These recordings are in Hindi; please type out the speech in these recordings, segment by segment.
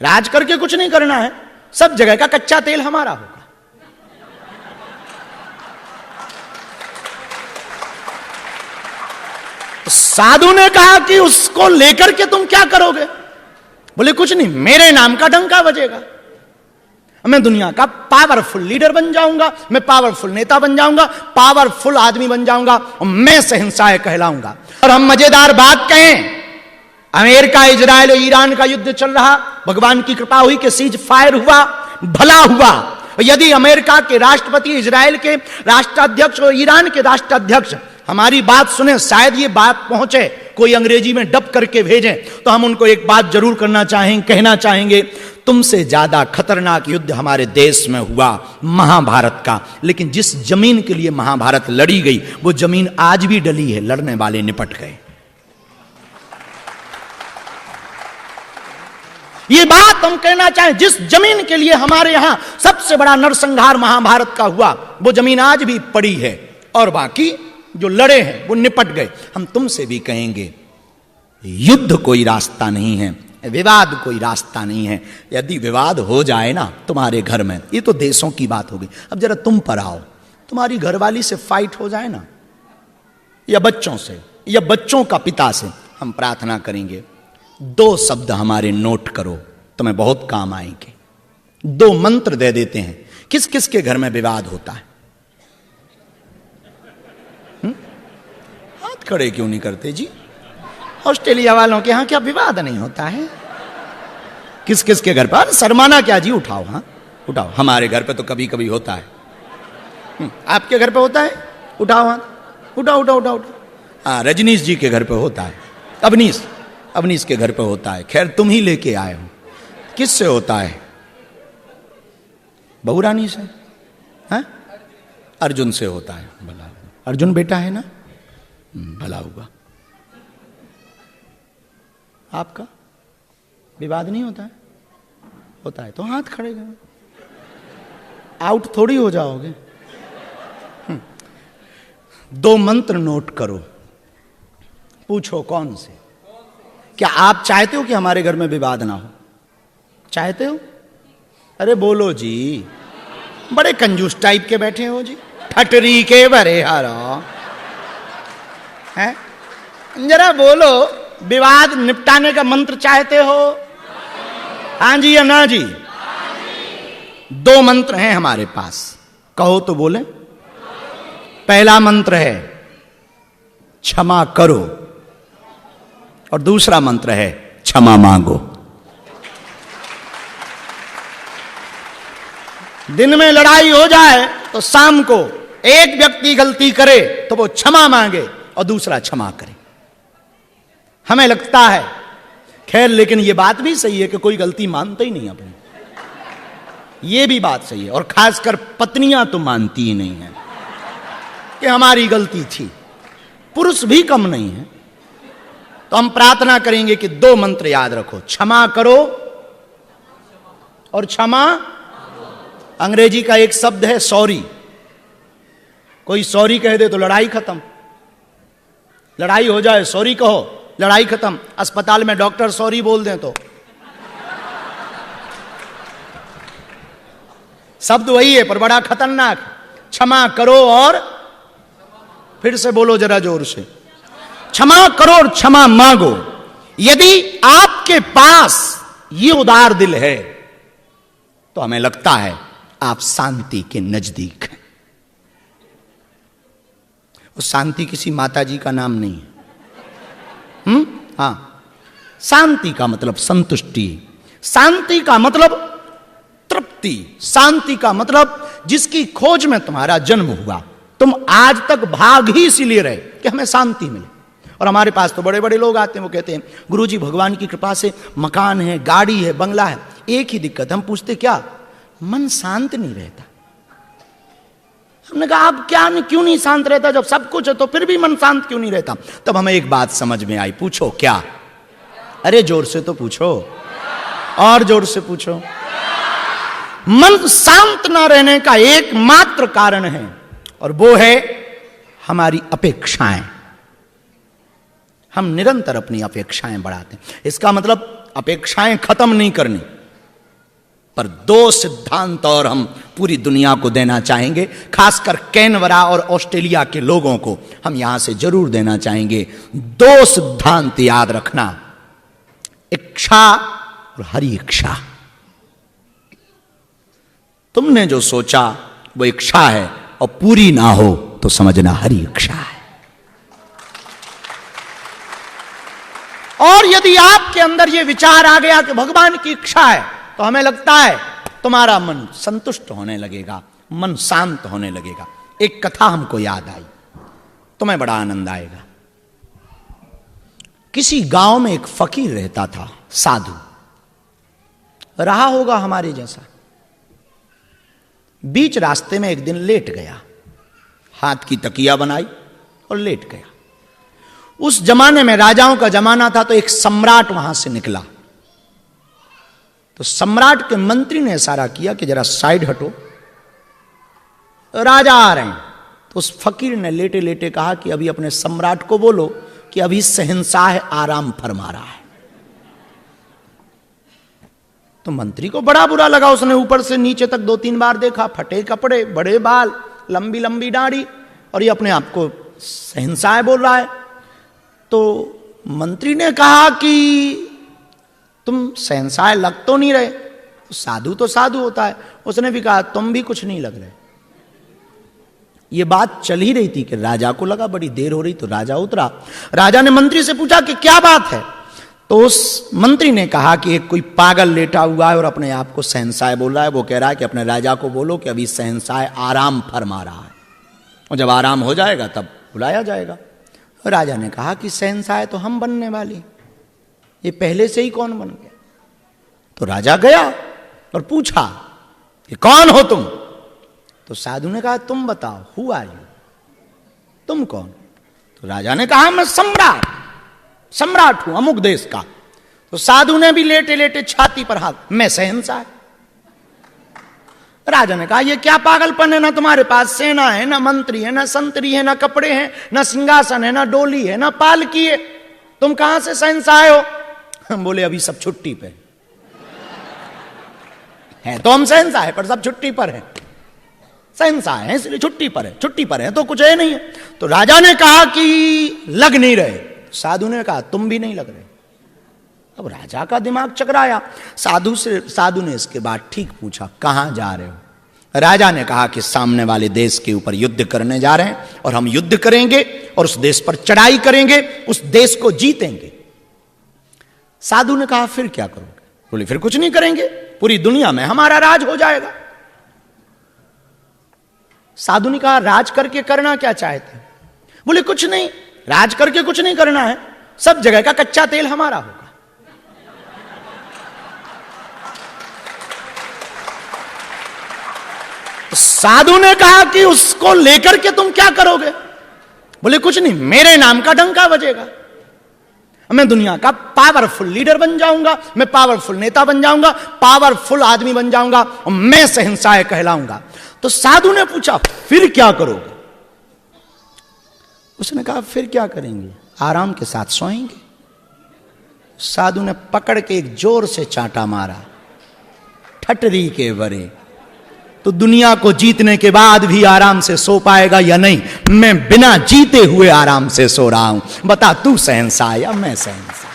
राज करके कुछ नहीं करना है, सब जगह का कच्चा तेल हमारा होगा। साधु ने कहा कि उसको लेकर के तुम क्या करोगे? बोले कुछ नहीं, मेरे नाम का डंका बजेगा, मैं दुनिया का पावरफुल लीडर बन जाऊंगा, मैं पावरफुल नेता बन जाऊंगा, पावरफुल आदमी बन जाऊंगा और मैं शहंशाह कहलाऊंगा। और हम मजेदार बात कहें, अमेरिका, इजराइल और ईरान का युद्ध चल रहा, भगवान की कृपा हुई कि सीज फायर हुआ, भला हुआ। यदि अमेरिका के राष्ट्रपति, इजराइल के राष्ट्राध्यक्ष और ईरान के राष्ट्राध्यक्ष हमारी बात सुने, शायद ये बात पहुंचे, कोई अंग्रेजी में डब करके भेजें, तो हम उनको एक बात जरूर कहना चाहेंगे, तुमसे ज्यादा खतरनाक युद्ध हमारे देश में हुआ महाभारत का, लेकिन जिस जमीन के लिए महाभारत लड़ी गई वो जमीन आज भी डली है, लड़ने वाले निपट गए। ये बात हम कहना चाहें, जिस जमीन के लिए हमारे यहां सबसे बड़ा नरसंहार महाभारत का हुआ वो जमीन आज भी पड़ी है, और बाकी जो लड़े हैं वो निपट गए। हम तुमसे भी कहेंगे, युद्ध कोई रास्ता नहीं है, विवाद कोई रास्ता नहीं है। यदि विवाद हो जाए ना तुम्हारे घर में, ये तो देशों की बात होगी, अब जरा तुम पर आओ, तुम्हारी घरवाली से फाइट हो जाए ना, या बच्चों से, या बच्चों का पिता से, हम प्रार्थना करेंगे 2 शब्द हमारे नोट करो, तुम्हें बहुत काम आएंगे। 2 मंत्र दे देते हैं। किस किस के घर में विवाद होता है? हाथ खड़े क्यों नहीं करते जी? ऑस्ट्रेलिया वालों के यहां क्या विवाद नहीं होता है? किस किस के घर पर? शर्माना क्या जी, उठाओ, हाँ उठाओ। हमारे घर पे तो कभी कभी होता है। आपके घर पे होता है? उठाओ हाथ, उठाओ उठाओ उठाओ। हाँ, रजनीश जी के घर पे होता है, अवनीश के घर पे होता है। खैर तुम ही लेके आए हो। किससे होता है? बहुरानी से? हाँ, अर्जुन से होता है। भला, अर्जुन बेटा है ना, भला हुआ। आपका विवाद नहीं होता है? होता है तो हाथ खड़े करो, आउट थोड़ी हो जाओगे। 2 मंत्र नोट करो, पूछो कौन से? क्या आप चाहते हो कि हमारे घर में विवाद ना हो? चाहते हो? अरे बोलो जी, बड़े कंजूस टाइप के बैठे हो जी, ठटरी के भरे हारो हैं। जरा बोलो, विवाद निपटाने का मंत्र चाहते हो? हाँ जी या ना जी? 2 मंत्र हैं हमारे पास, कहो तो बोले। पहला मंत्र है क्षमा करो, और दूसरा मंत्र है क्षमा मांगो। दिन में लड़ाई हो जाए तो शाम को एक व्यक्ति गलती करे तो वो क्षमा मांगे और दूसरा क्षमा करे। हमें लगता है, खैर लेकिन ये बात भी सही है कि कोई गलती मानता ही नहीं अपनी, ये भी बात सही है। और खासकर पत्नियां तो मानती ही नहीं है कि हमारी गलती थी, पुरुष भी कम नहीं है। तो हम प्रार्थना करेंगे कि 2 मंत्र याद रखो, क्षमा करो और क्षमा। अंग्रेजी का एक शब्द है सॉरी, कोई सॉरी कह दे तो लड़ाई खत्म। लड़ाई हो जाए सॉरी कहो, लड़ाई खत्म। अस्पताल में डॉक्टर सॉरी बोल दें तो शब्द वही है पर बड़ा खतरनाक। क्षमा करो और फिर से बोलो जरा जोर से, क्षमा करो और क्षमा मांगो। यदि आपके पास ये उदार दिल है तो हमें लगता है आप शांति के नजदीक हैं। उस शांति किसी माता जी का नाम नहीं है। हाँ, शांति का मतलब संतुष्टि, शांति का मतलब तृप्ति, शांति का मतलब जिसकी खोज में तुम्हारा जन्म हुआ। तुम आज तक भाग ही इसीलिए रहे कि हमें शांति मिले। और हमारे पास तो बड़े बड़े लोग आते हैं, वो कहते हैं गुरुजी भगवान की कृपा से मकान है, गाड़ी है, बंगला है, एक ही दिक्कत। हम पूछते क्या? मन शांत नहीं रहता। हमने कहा आप क्या नहीं, क्यों नहीं शांत रहता? जब सब कुछ है तो फिर भी मन शांत क्यों नहीं रहता? तब हमें एक बात समझ में आई। पूछो क्या? अरे जोर से तो पूछो, और जोर से पूछो। मन शांत ना रहने का एकमात्र कारण है, और वो है हमारी अपेक्षाएं। हम निरंतर अपनी अपेक्षाएं बढ़ाते हैं। इसका मतलब अपेक्षाएं खत्म नहीं करनी, पर दो सिद्धांत और हम पूरी दुनिया को देना चाहेंगे, खासकर कैनवरा और ऑस्ट्रेलिया के लोगों को हम यहां से जरूर देना चाहेंगे। दो सिद्धांत याद रखना, इच्छा और हरि इच्छा। तुमने जो सोचा वो इच्छा है और पूरी ना हो तो समझना हरि इच्छा है। और यदि आपके अंदर ये विचार आ गया कि भगवान की इच्छा है, तो हमें लगता है तुम्हारा मन संतुष्ट होने लगेगा, मन शांत होने लगेगा। एक कथा हमको याद आई, तुम्हें बड़ा आनंद आएगा। किसी गांव में एक फकीर रहता था, साधु रहा होगा हमारे जैसा। बीच रास्ते में एक दिन लेट गया, हाथ की तकिया बनाई और लेट गया। उस जमाने में राजाओं का जमाना था, तो एक सम्राट वहां से निकला। तो सम्राट के मंत्री ने इशारा किया कि जरा साइड हटो, राजा आ रहे हैं। तो उस फकीर ने लेटे लेटे कहा कि अभी अपने सम्राट को बोलो कि अभी शहंशाह आराम फरमा रहा है। तो मंत्री को बड़ा बुरा लगा, उसने ऊपर से नीचे तक 2-3 बार देखा, फटे कपड़े, बड़े बाल, लंबी लंबी दाढ़ी, और ये अपने आप को शहंशाह बोल रहा है। तो मंत्री ने कहा कि तुम शहंशाह लग तो नहीं रहे, साधु तो साधु होता है। उसने भी कहा तुम भी कुछ नहीं लग रहे। ये बात चल ही रही थी कि राजा को लगा बड़ी देर हो रही, तो राजा उतरा। राजा ने मंत्री से पूछा कि क्या बात है। तो उस मंत्री ने कहा कि एक कोई पागल लेटा हुआ है और अपने आप को शहंशाह बोल रहा है। वो कह रहा है कि अपने राजा को बोलो कि अभी शहंशाह आराम फरमा रहा है, और जब आराम हो जाएगा तब बुलाया जाएगा। राजा ने कहा कि शहंशाह तो हम बनने वाले, ये पहले से ही कौन बन गया। तो राजा गया और पूछा कि कौन हो तुम। तो साधु ने कहा तुम बताओ, हु आर यू, तुम कौन। तो राजा ने कहा मैं सम्राट हूं अमुक देश का। तो साधु ने भी लेटे लेटे छाती पर हाथ, मैं शहंशाह। राजा ने कहा ये क्या पागलपन है, ना तुम्हारे पास सेना है, ना मंत्री है, ना संतरी है, ना कपड़े हैं, ना सिंहासन है, ना डोली है, ना पालकी है, तुम कहां से शहंशाह हो। हम बोले अभी सब छुट्टी पे हैं, तो हम शहंशाह है पर सब छुट्टी पर है, शहंशाह है इसलिए छुट्टी पर है तो कुछ है नहीं है। तो राजा ने कहा कि लग नहीं रहे। साधु ने कहा तुम भी नहीं लग रहे। अब राजा का दिमाग चकराया। साधु ने इसके बाद ठीक पूछा कहां जा रहे हो। राजा ने कहा कि सामने वाले देश के ऊपर युद्ध करने जा रहे हैं, और हम युद्ध करेंगे और उस देश पर चढ़ाई करेंगे, उस देश को जीतेंगे। साधु ने कहा फिर क्या करोगे। बोले फिर कुछ नहीं करेंगे, पूरी दुनिया में हमारा राज हो जाएगा। साधु ने कहा राज करके करना क्या चाहते। बोले कुछ नहीं, राज करके कुछ नहीं करना है, सब जगह का कच्चा तेल हमारा होगा। साधु ने कहा कि उसको लेकर के तुम क्या करोगे। बोले कुछ नहीं, मेरे नाम का डंका बजेगा, मैं दुनिया का पावरफुल लीडर बन जाऊंगा, मैं पावरफुल नेता बन जाऊंगा, पावरफुल आदमी बन जाऊंगा, और मैं शहंशाह कहलाऊंगा। तो साधु ने पूछा फिर क्या करोगे। उसने कहा फिर क्या करेंगे, आराम के साथ सोएंगे। साधु ने पकड़ के एक जोर से चांटा मारा, ठटरी के बरे। तो दुनिया को जीतने के बाद भी आराम से सो पाएगा या नहीं। मैं बिना जीते हुए आराम से सो रहा हूं, बता तू शहंशाह या मैं शहंशाह।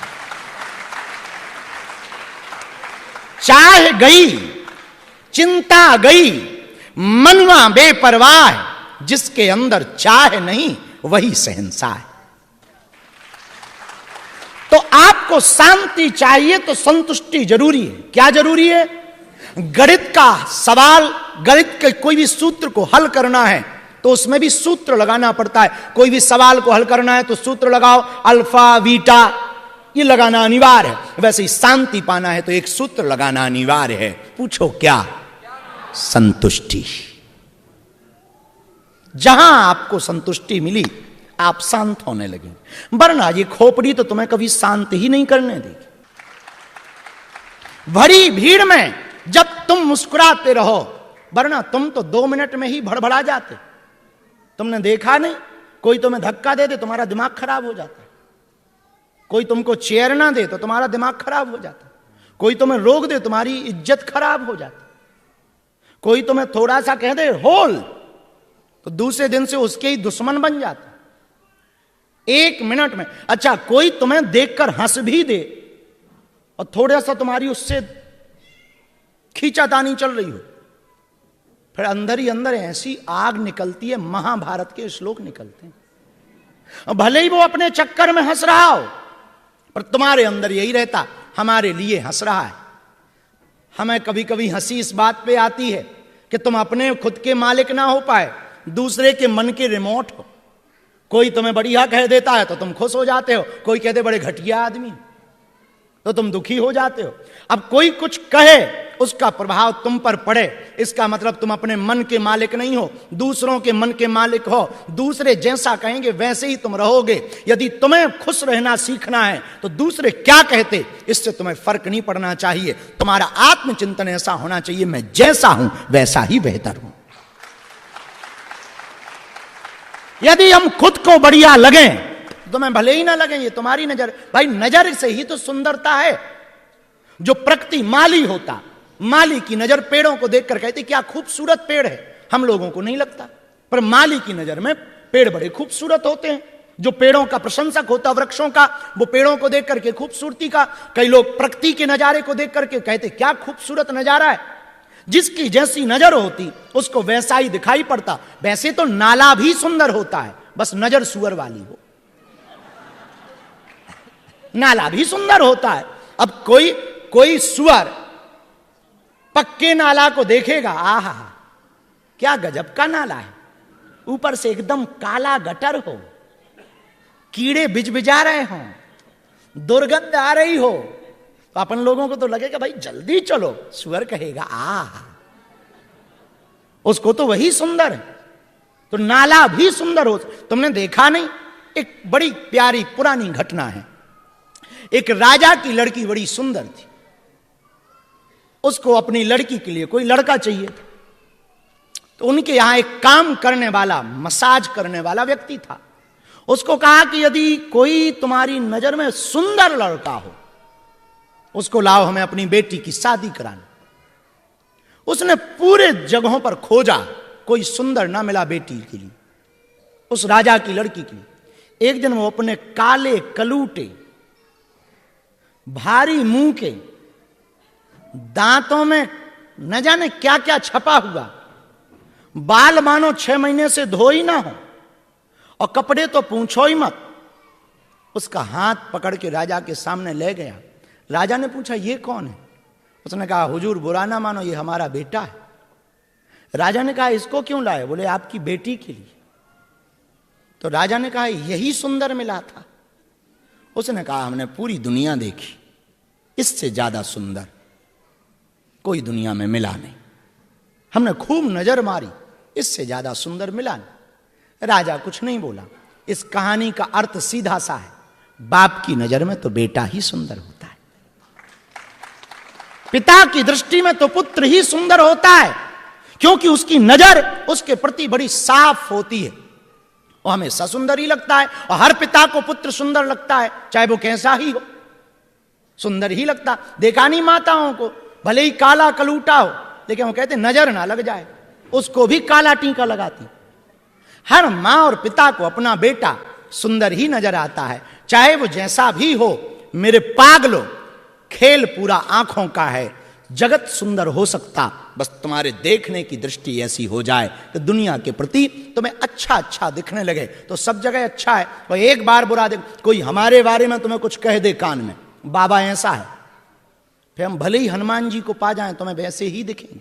चाह गई, चिंता गई, मनवा बेपरवाह, जिसके अंदर चाह नहीं वही शहंशाह है। तो आपको शांति चाहिए तो संतुष्टि जरूरी है। क्या जरूरी है। गणित का सवाल, गणित के कोई भी सूत्र को हल करना है तो उसमें भी सूत्र लगाना पड़ता है। कोई भी सवाल को हल करना है तो सूत्र लगाओ, अल्फा बीटा ये लगाना अनिवार्य है। वैसे ही शांति पाना है तो एक सूत्र लगाना अनिवार्य है। पूछो क्या, संतुष्टि। जहां आपको संतुष्टि मिली आप शांत होने लगेंगे, वरना ये खोपड़ी तो तुम्हें कभी शांत ही नहीं करने देगी। भरी भीड़ में जब तुम मुस्कुराते रहो, वरना तुम तो 2 मिनट में ही भड़बड़ा जाते। तुमने देखा नहीं, कोई तुम्हें धक्का दे दे तुम्हारा दिमाग खराब हो जाता है, कोई तुमको चेयर ना दे तो तुम्हारा दिमाग खराब हो जाता है, कोई तुम्हें रोक दे, तुम्हारी इज्जत खराब हो जाती। कोई तुम्हें थोड़ा सा कह दे होल, तो दूसरे दिन से उसके ही दुश्मन बन जाता, 1 मिनट में। अच्छा, कोई तुम्हें देखकर हंस भी दे और थोड़ा सा तुम्हारी उससे खींचातानी चल रही हो, फिर अंदर ही अंदर ऐसी आग निकलती है, महाभारत के श्लोक निकलते हैं। और भले ही वो अपने चक्कर में हंस रहा हो, पर तुम्हारे अंदर यही रहता, हमारे लिए हंस रहा है। हमें कभी कभी हंसी इस बात पे आती है कि तुम अपने खुद के मालिक ना हो पाए, दूसरे के मन के रिमोट हो। कोई तुम्हें बढ़िया कह देता है तो तुम खुश हो जाते हो, कोई कहते बड़े घटिया आदमी तो तुम दुखी हो जाते हो। अब कोई कुछ कहे, उसका प्रभाव तुम पर पड़े, इसका मतलब तुम अपने मन के मालिक नहीं हो, दूसरों के मन के मालिक हो। दूसरे जैसा कहेंगे वैसे ही तुम रहोगे। यदि तुम्हें खुश रहना सीखना है तो दूसरे क्या कहते इससे तुम्हें फर्क नहीं पड़ना चाहिए। तुम्हारा आत्मचिंतन ऐसा होना चाहिए, मैं जैसा हूं वैसा ही बेहतर हूं। यदि हम खुद को बढ़िया लगें तो मैं भले ही ना लगे, ये तुम्हारी नजर। भाई नजर से ही तो सुंदरता है। जो प्रकृति माली होता, माली की नजर पेड़ों को देखकर कहती क्या खूबसूरत पेड़ है, हम लोगों को नहीं लगता, पर माली की नजर में पेड़ बड़े खूबसूरत होते हैं। जो पेड़ों का प्रशंसक होता, वृक्षों का, वो पेड़ों को देख करके खूबसूरती का, कई लोग प्रकृति के नजारे को देख करके कहते क्या खूबसूरत नजारा है। जिसकी जैसी नजर होती उसको वैसा ही दिखाई पड़ता। वैसे तो नाला भी सुंदर होता है, बस नजर सुअर वाली हो। नाला भी सुंदर होता है। अब कोई सुअर पक्के नाला को देखेगा, आहा क्या गजब का नाला है, ऊपर से एकदम काला गटर हो, कीड़े बिजबिजा रहे हों, दुर्गंध आ रही हो, तो अपन लोगों को तो लगेगा भाई जल्दी चलो। सुअर कहेगा आहा, उसको तो वही सुंदर है। तो नाला भी सुंदर हो। तुमने देखा नहीं, एक बड़ी प्यारी पुरानी घटना है। एक राजा की लड़की बड़ी सुंदर थी, उसको अपनी लड़की के लिए कोई लड़का चाहिए था। तो उनके यहां एक काम करने वाला, मसाज करने वाला व्यक्ति था। उसको कहा कि यदि कोई तुम्हारी नजर में सुंदर लड़का हो, उसको लाओ, हमें अपनी बेटी की शादी करानी। उसने पूरे जगहों पर खोजा, कोई सुंदर ना मिला बेटी के लिए, उस राजा की लड़की के लिए। एक दिन वो अपने काले कलूटे, भारी मुंह के, दांतों में न जाने क्या क्या छपा हुआ, बाल मानो 6 महीने से धो ही ना हो, और कपड़े तो पूछो ही मत, उसका हाथ पकड़ के राजा के सामने ले गया। राजा ने पूछा ये कौन है? उसने कहा हुजूर बुरा ना मानो, ये हमारा बेटा है। राजा ने कहा इसको क्यों लाए? बोले आपकी बेटी के लिए। तो राजा ने कहा यही सुंदर मिला था। उसने कहा हमने पूरी दुनिया देखी, इससे ज्यादा सुंदर कोई दुनिया में मिला नहीं। हमने खूब नजर मारी, इससे ज्यादा सुंदर मिला नहीं। राजा कुछ नहीं बोला। इस कहानी का अर्थ सीधा सा है, बाप की नजर में तो बेटा ही सुंदर होता है, पिता की दृष्टि में तो पुत्र ही सुंदर होता है, क्योंकि उसकी नजर उसके प्रति बड़ी साफ होती है, और हमेशा सुंदर ही लगता है। और हर पिता को पुत्र सुंदर लगता है, चाहे वो कैसा ही हो, सुंदर ही लगता। देखा नहीं माताओं को, भले ही काला कलूटा हो, लेकिन वो कहते नजर ना लग जाए, उसको भी काला टीका लगाती। हर मां और पिता को अपना बेटा सुंदर ही नजर आता है, चाहे वो जैसा भी हो। मेरे पागलो, खेल पूरा आंखों का है, जगत सुंदर हो सकता, बस तुम्हारे देखने की दृष्टि ऐसी हो जाए कि दुनिया के प्रति तुम्हें अच्छा अच्छा दिखने लगे, तो सब जगह अच्छा है। और एक बार बुरा देख, कोई हमारे बारे में तुम्हें कुछ कह दे कान में, बाबा ऐसा है, फिर हम भले ही हनुमान जी को पा जाएं तुम्हें वैसे ही दिखेंगे।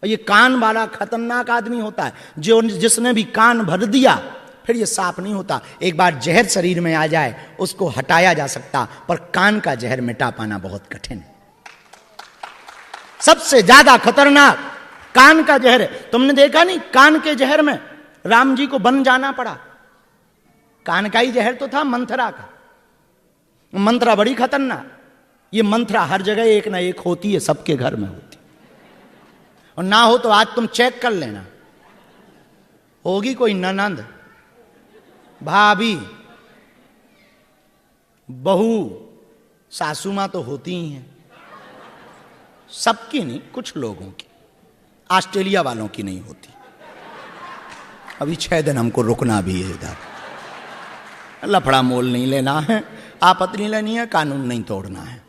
और ये कान वाला खतरनाक आदमी होता है, जो जिसने भी कान भर दिया फिर ये साफ नहीं होता। एक बार जहर शरीर में आ जाए उसको हटाया जा सकता, पर कान का जहर मिटा पाना बहुत कठिन है। सबसे ज्यादा खतरनाक कान का जहर है। तुमने देखा नहीं, कान के जहर में राम जी को बन जाना पड़ा। कान का ही जहर तो था मंथरा का। मंथरा बड़ी खतरनाक। ये मंथरा हर जगह एक ना एक होती है, सबके घर में होती, और ना हो तो आज तुम चेक कर लेना, होगी कोई ननंद, भाभी, बहू, सासू मां तो होती ही हैं, सबकी नहीं, कुछ लोगों की। ऑस्ट्रेलिया वालों की नहीं होती। अभी 6 दिन हमको रुकना भी है इधर। लफड़ा मोल नहीं लेना है, आपत्ति नहीं लेनी है, कानून नहीं तोड़ना है।